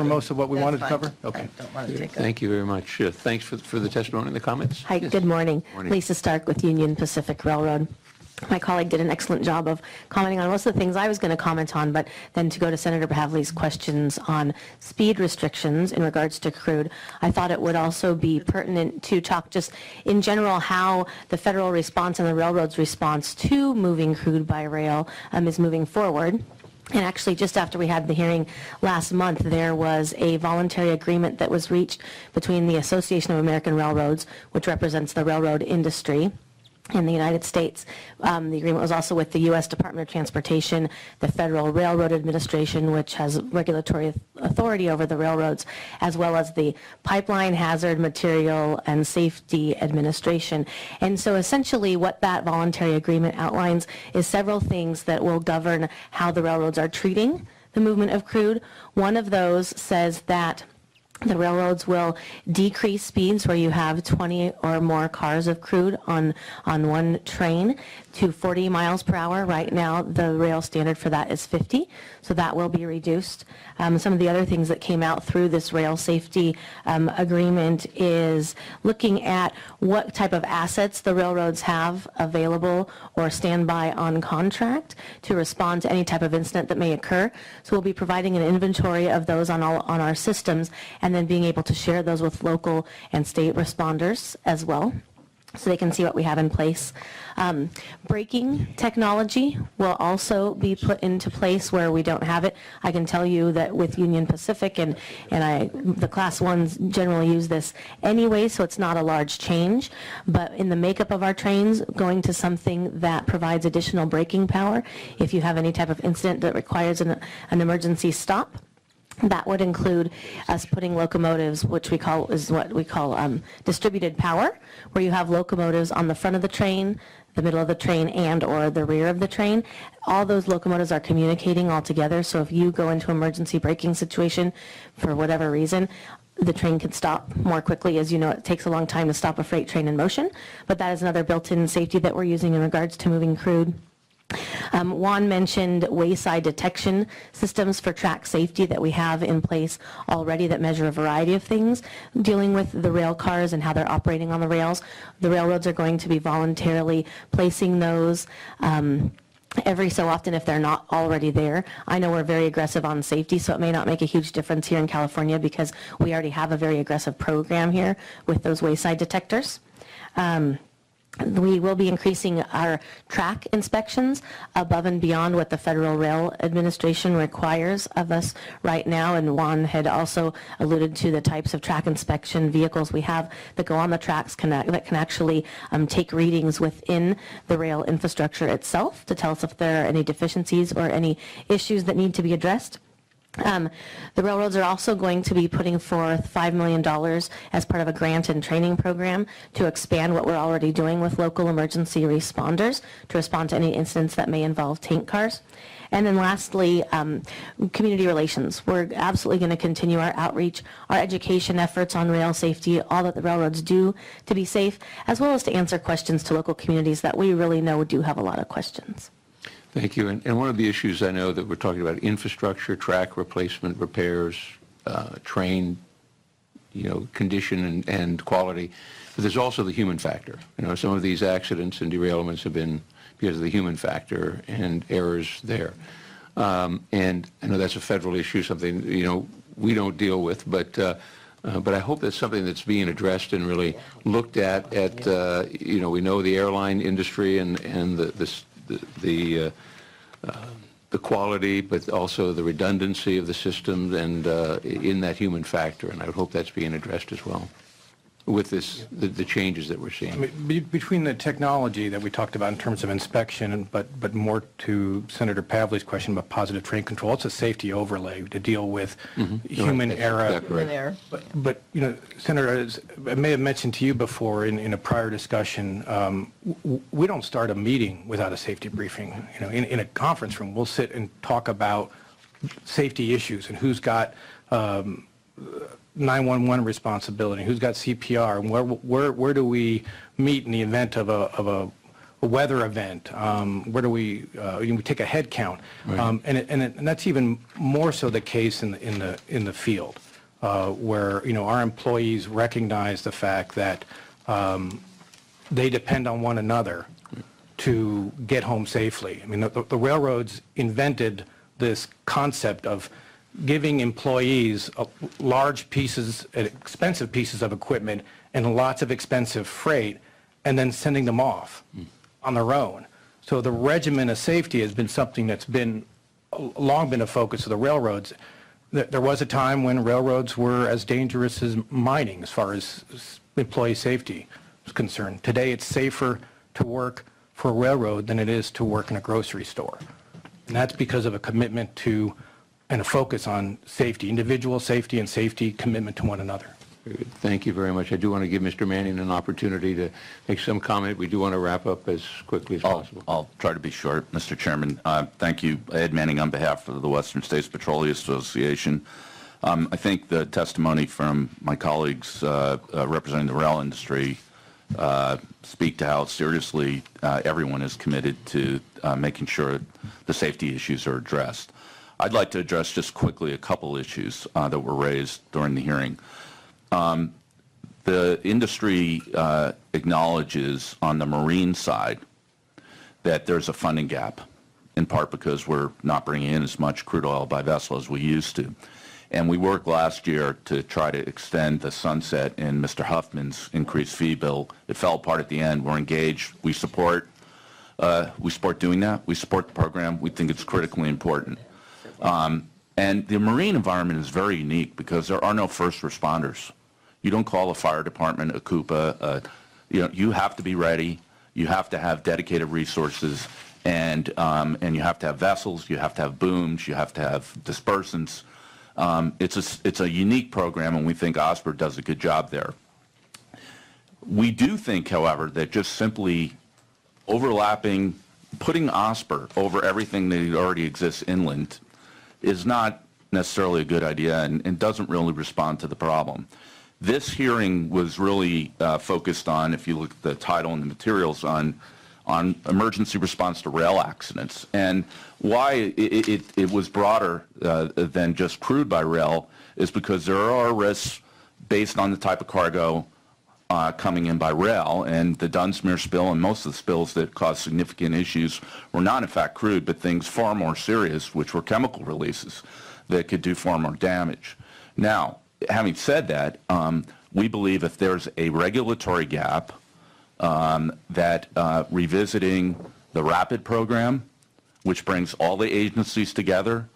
H: most of what we wanted to cover? Okay.
B: I don't want to take
A: Thank you very much. Thanks for the testimony and the comments.
I: Hi, good morning.
A: Morning.
I: Lisa Stark with Union Pacific Railroad. My colleague did an excellent job of commenting on most of the things I was going to comment on, but then to go to Senator Havley's questions on speed restrictions in regards to crude, I thought it would also be pertinent to talk just in general how the federal response and the railroad's response to moving crude by rail is moving forward. And actually, just after we had the hearing last month, there was a voluntary agreement that was reached between the Association of American Railroads, which represents the railroad industry in the United States. The agreement was also with the U.S. Department of Transportation, the Federal Railroad Administration, which has regulatory authority over the railroads, as well as the Pipeline Hazard Material and Safety Administration. And so essentially what that voluntary agreement outlines is several things that will govern how the railroads are treating the movement of crude. One of those says that the railroads will decrease speeds where you have 20 or more cars of crude on one train to 40 miles per hour. Right now, the rail standard for that is 50, so that will be reduced. Some of the other things that came out through this rail safety agreement is looking at what type of assets the railroads have available or standby on contract to respond to any type of incident that may occur. So we'll be providing an inventory of those on our systems, and then being able to share those with local and state responders as well, so they can see what we have in place. Braking technology will also be put into place where we don't have it. I can tell you that with Union Pacific and the Class 1s generally use this anyway, so it's not a large change. But in the makeup of our trains, going to something that provides additional braking power if you have any type of incident that requires an emergency stop. That would include us putting locomotives, which we call distributed power, where you have locomotives on the front of the train, the middle of the train, and or the rear of the train. All those locomotives are communicating all together, so if you go into an emergency braking situation for whatever reason, the train can stop more quickly. As you know, it takes a long time to stop a freight train in motion, but that is another built-in safety that we're using in regards to moving crude. Juan mentioned wayside detection systems for track safety that we have in place already that measure a variety of things dealing with the rail cars and how they're operating on the rails. The railroads are going to be voluntarily placing those every so often if they're not already there. I know we're very aggressive on safety, so it may not make a huge difference here in California because we already have a very aggressive program here with those wayside detectors. We will be increasing our track inspections above and beyond what the Federal Rail Administration requires of us right now, and Juan had also alluded to the types of track inspection vehicles we have that go on the tracks that can actually take readings within the rail infrastructure itself to tell us if there are any deficiencies or any issues that need to be addressed. The railroads are also going to be putting forth $5 million as part of a grant and training program to expand what we're already doing with local emergency responders to respond to any incidents that may involve tank cars. And then lastly, community relations. We're absolutely going to continue our outreach, our education efforts on rail safety, all that the railroads do to be safe, as well as to answer questions to local communities that we really know do have a lot of questions.
A: Thank you. And one of the issues I know that we're talking about infrastructure, track replacement, repairs, train, condition and quality. But there's also the human factor. Some of these accidents and derailments have been because of the human factor and errors there. And I know that's a federal issue, something we don't deal with, but I hope that's something that's being addressed and really looked at. We know the airline industry and the quality, but also the redundancy of the systems and in that human factor, and I hope that's being addressed as well with the changes that we're seeing.
H: I mean, between the technology that we talked about in terms of inspection, but more to Senator Pavley's question about positive train control, it's a safety overlay to deal with human error. But Senator, I may have mentioned to you before in a prior discussion, we don't start a meeting without a safety briefing. In a conference room, we'll sit and talk about safety issues and who's got 911 responsibility, who's got CPR, and where do we meet in the event of a weather event? Where do we take a head count? Right. And that's even more so the case in the field, where our employees recognize the fact that they depend on one another to get home safely. I mean, the railroads invented this concept of giving employees large pieces, expensive pieces of equipment and lots of expensive freight, and then sending them off on their own. So the regimen of safety has been something that's long been a focus of the railroads. There was a time when railroads were as dangerous as mining as far as employee safety is concerned. Today it's safer to work for a railroad than it is to work in a grocery store. And that's because of a commitment to and a focus on safety, individual safety and safety commitment to one another.
A: Thank you very much. I do want to give Mr. Manning an opportunity to make some comment. We do want to wrap up as quickly as possible.
J: I'll try to be short, Mr. Chairman. Thank you, Ed Manning, on behalf of the Western States Petroleum Association. I think the testimony from my colleagues representing the rail industry speak to how seriously everyone is committed to making sure the safety issues are addressed. I'd like to address just quickly a couple issues that were raised during the hearing. The industry acknowledges on the marine side that there's a funding gap, in part because we're not bringing in as much crude oil by vessel as we used to. And we worked last year to try to extend the sunset in Mr. Huffman's increased fee bill. It fell apart at the end. We're engaged. We support doing that. We support the program. We think it's critically important. And the marine environment is very unique because there are no first responders. You don't call a fire department, a CUPA. You have to be ready. You have to have dedicated resources, and you have to have vessels. You have to have booms. You have to have dispersants. It's a unique program, and we think OSPR does a good job there. We do think, however, that just simply overlapping, putting OSPR over everything that already exists inland is not necessarily a good idea and doesn't really respond to the problem. This hearing was really focused on, if you look at the title and the materials, on emergency response to rail accidents. And why it was broader than just crude by rail is because there are risks based on the type of cargo coming in by rail, and the Dunsmuir spill and most of the spills that caused significant issues were not in fact crude, but things far more serious, which were chemical releases that could do far more damage. Now, having said that, we believe if there's a regulatory gap, that revisiting the RAPID program, which brings all the agencies together,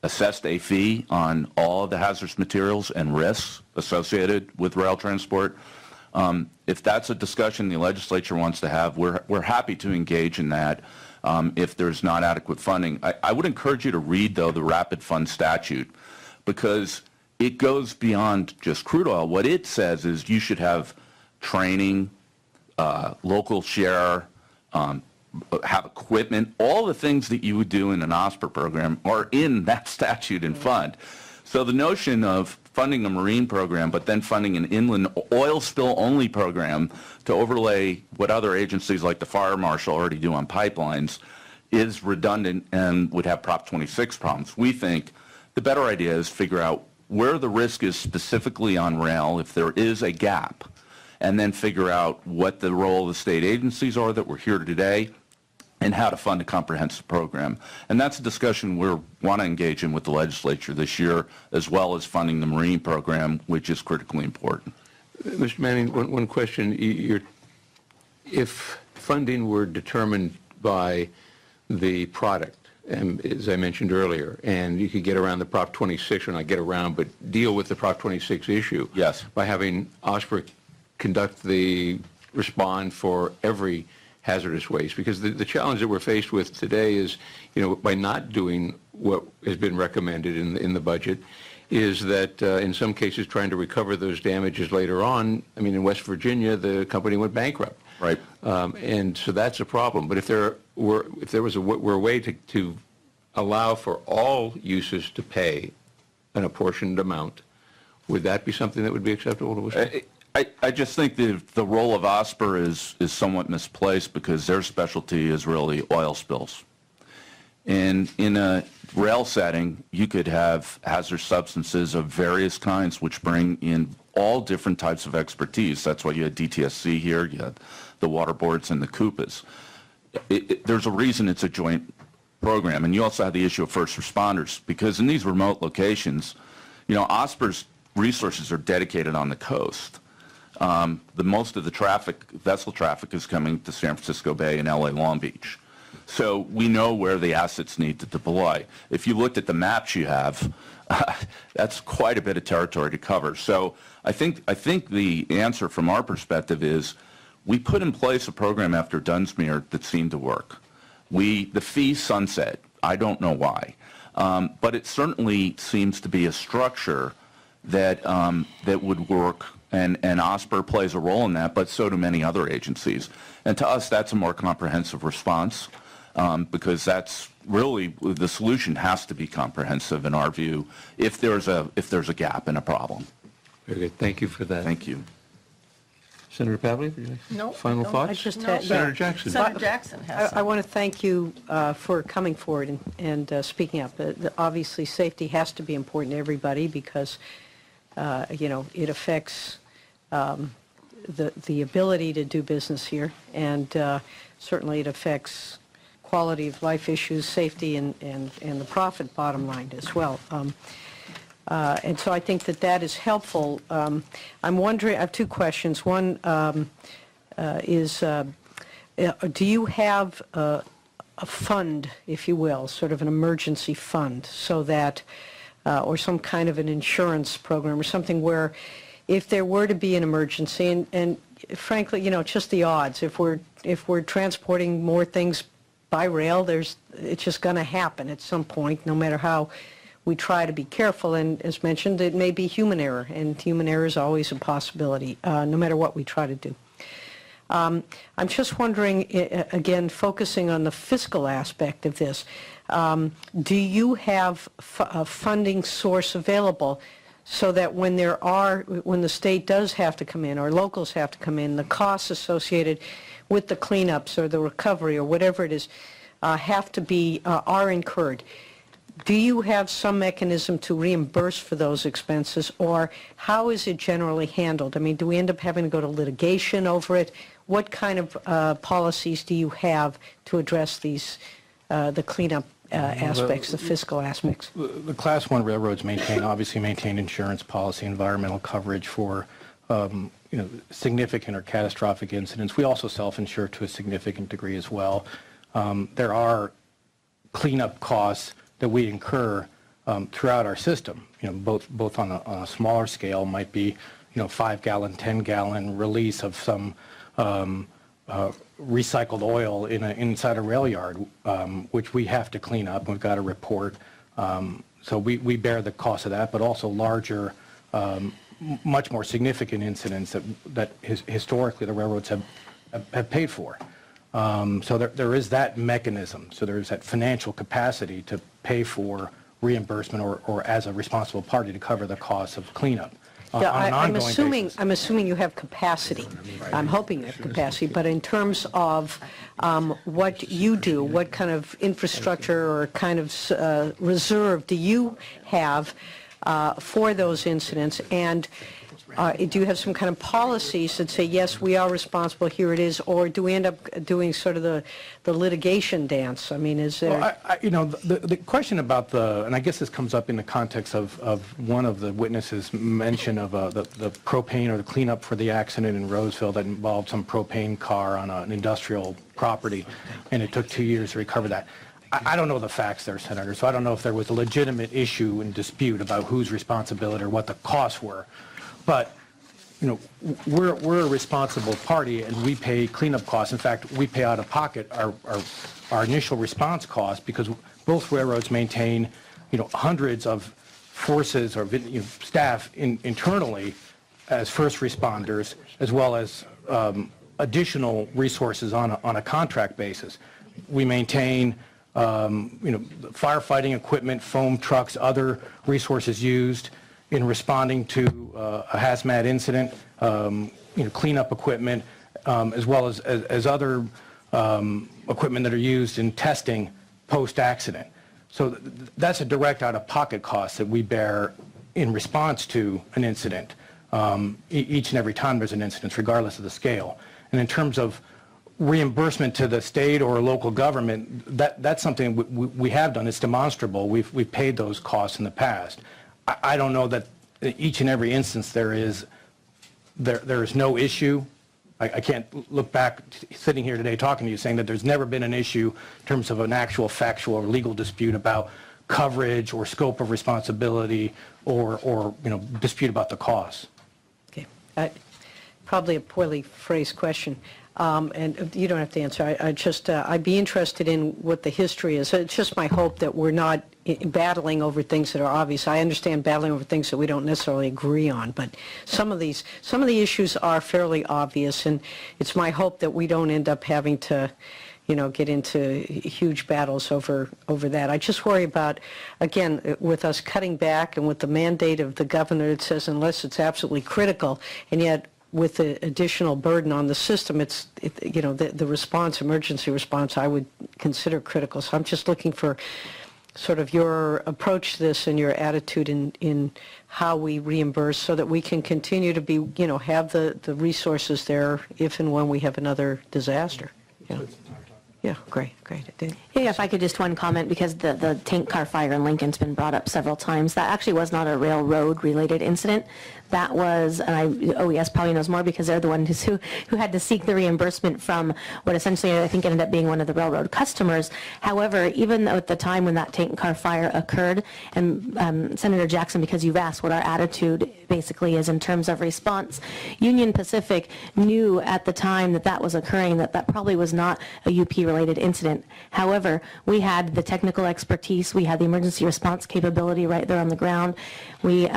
J: assessed a fee on all of the hazardous materials and risks associated with rail transport. If that's a discussion the legislature wants to have, we're happy to engage in that if there's not adequate funding. I would encourage you to read, though, the Rapid Fund statute, because it goes beyond just crude oil. What it says is you should have training, local share, have equipment, all the things that you would do in an OSPR program are in that statute and fund. So the notion of funding a marine program but then funding an inland oil spill only program to overlay what other agencies like the fire marshal already do on pipelines is redundant and would have Prop 26 problems. We think the better idea is figure out where the risk is specifically on rail, if there is a gap, and then figure out what the role of the state agencies are that we're here today and how to fund a comprehensive program. And that's a discussion we want to engage in with the legislature this year, as well as funding the marine program, which is critically important.
A: Mr. Manning, one question. If funding were determined by the product, as I mentioned earlier, and you could get around the Prop 26, or not get around, but deal with the Prop 26 issue.
J: Yes.
A: By having OSPR conduct the respond for every hazardous waste, because the challenge that we're faced with today is, by not doing what has been recommended in the budget, is that in some cases trying to recover those damages later on. I mean, in West Virginia, the company went bankrupt.
J: Right.
A: And so that's a problem. But if there was a way to allow for all uses to pay an apportioned amount, would that be something that would be acceptable to us?
J: I just think the role of OSPR is somewhat misplaced because their specialty is really oil spills. And in a rail setting, you could have hazardous substances of various kinds which bring in all different types of expertise. That's why you had DTSC here, you had the water boards and the CUPAs. There's a reason it's a joint program. And you also have the issue of first responders, because in these remote locations, OSPR's resources are dedicated on the coast. Most of the vessel traffic is coming to San Francisco Bay and LA Long Beach. So we know where the assets need to deploy. If you looked at the maps you have, that's quite a bit of territory to cover. So I think the answer from our perspective is we put in place a program after Dunsmuir that seemed to work. The fee sunset. I don't know why. But it certainly seems to be a structure that would work. And OSPR plays a role in that, but so do many other agencies. And to us, that's a more comprehensive response, because that's really, the solution has to be comprehensive in our view if there's a gap and a problem.
A: Very good. Thank you for that.
J: Thank you.
A: Senator Pavley, final thoughts?
E: I just
A: Senator Jackson.
B: Senator Jackson has
E: I want to thank you for coming forward and speaking up. Obviously, safety has to be important to everybody because, it affects the ability to do business here, and certainly it affects quality of life issues, safety, and the profit bottom line as well. And so I think that is helpful. I'm wondering, I have two questions. One is, do you have a fund, if you will, sort of an emergency fund, so that, or some kind of an insurance program or something where if there were to be an emergency, and frankly, just the odds, if we're transporting more things by rail, it's just going to happen at some point, no matter how
K: we try to be careful, and as mentioned, it may be human error, and human error is always a possibility, no matter what we try to do. I'm just wondering, again, focusing on the fiscal aspect of this, do you have a funding source available so that when the state does have to come in or locals have to come in, the costs associated with the cleanups or the recovery or whatever it is are incurred? Do you have some mechanism to reimburse for those expenses, or how is it generally handled? I mean, do we end up having to go to litigation over it? What kind of policies do you have to address these, the cleanup aspects, the fiscal aspects?
H: The Class 1 railroads obviously maintain insurance policy, environmental coverage for significant or catastrophic incidents. We also self-insure to a significant degree as well. There are cleanup costs that we incur throughout our system. Both on a smaller scale, might be 5-gallon, 10-gallon release of some recycled oil inside a rail yard, which we have to clean up. We've got to report. So we bear the cost of that, but also larger, much more significant incidents that historically the railroads have paid for. So there is that mechanism. So there's that financial capacity to pay for reimbursement or as a responsible party to cover the costs of cleanup.
K: Yeah,
H: on an ongoing basis.
K: I'm assuming you have capacity. I'm hoping you have capacity. But in terms of what you do, what kind of infrastructure or kind of reserve do you have for those incidents? And do you have some kind of policies that say, yes, we are responsible, here it is, or do we end up doing sort of the litigation dance? I mean, is there...
H: Well, the question about and I guess this comes up in the context of one of the witnesses' mention of the propane or the cleanup for the accident in Roseville that involved some propane car on an industrial property, and it took 2 years to recover that. I don't know the facts there, Senator, so I don't know if there was a legitimate issue and dispute about whose responsibility or what the costs were. But, we're a responsible party, and we pay cleanup costs. In fact, we pay out of pocket our initial response costs because both railroads maintain, hundreds of forces or staff internally as first responders, as well as additional resources on a contract basis. We maintain, firefighting equipment, foam trucks, other resources used in responding to a hazmat incident, cleanup equipment, as well as other equipment that are used in testing post-accident. So that's a direct out-of-pocket cost that we bear in response to an incident, each and every time there's an incident, regardless of the scale. And in terms of reimbursement to the state or local government, that's something we have done. It's demonstrable. We've paid those costs in the past. I don't know that each and every instance there is no issue. I can't look back sitting here today talking to you saying that there's never been an issue in terms of an actual factual or legal dispute about coverage or scope of responsibility or dispute about the costs.
K: Okay. Probably a poorly phrased question. And you don't have to answer. I'd be interested in what the history is. It's just my hope that we're not battling over things that are obvious. I understand battling over things that we don't necessarily agree on, but some of the issues are fairly obvious, and it's my hope that we don't end up having to, get into huge battles over that. I just worry about, again, with us cutting back and with the mandate of the governor that says unless it's absolutely critical, and yet with the additional burden on the system, the response, emergency response, I would consider critical. So I'm just looking for sort of your approach to this and your attitude in how we reimburse so that we can continue to be, have the resources there if and when we have another disaster. Yeah, great.
I: Yeah, if I could just one comment, because the tank car fire in Lincoln's been brought up several times. That actually was not a railroad-related incident. That was, and OES probably knows more because they're the ones who had to seek the reimbursement from what essentially I think ended up being one of the railroad customers. However, even though at the time when that tank car fire occurred, and Senator Jackson, because you've asked what our attitude basically is in terms of response, Union Pacific knew at the time that was occurring that probably was not a UP related incident. However, we had the technical expertise, we had the emergency response capability right there on the ground. We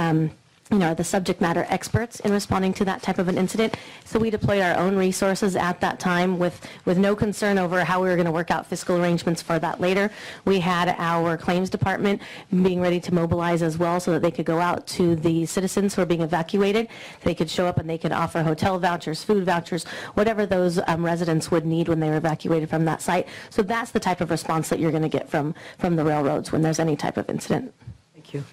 I: are the subject matter experts in responding to that type of an incident. So we deployed our own resources at that time with no concern over how we were going to work out fiscal arrangements for that later. We had our claims department being ready to mobilize as well so that they could go out to the citizens who are being evacuated. They could show up and they could offer hotel vouchers, food vouchers, whatever those residents would need when they were evacuated from that site. So that's the type of response that you're going to get from the railroads when there's any type of incident.
K: Thank you.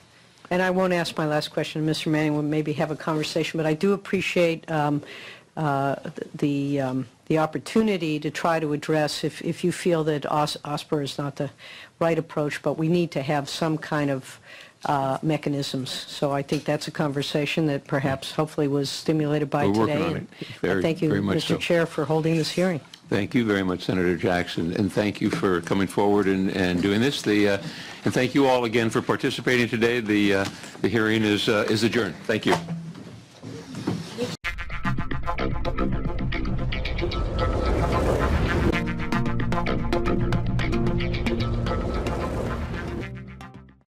K: And I won't ask my last question. Mr. Manning will maybe have a conversation, but I do appreciate the opportunity to try to address, if you feel that OSPR is not the right approach, but we need to have some kind of mechanisms. So I think that's a conversation that perhaps hopefully was stimulated by
A: We're
K: today.
A: working on it.
K: Thank you,
A: Very much
K: Mr.
A: so.
K: Chair, for holding this hearing.
A: Thank you very much, Senator Jackson, and thank you for coming forward and doing this. And thank you all again for participating today. The hearing is adjourned. Thank you.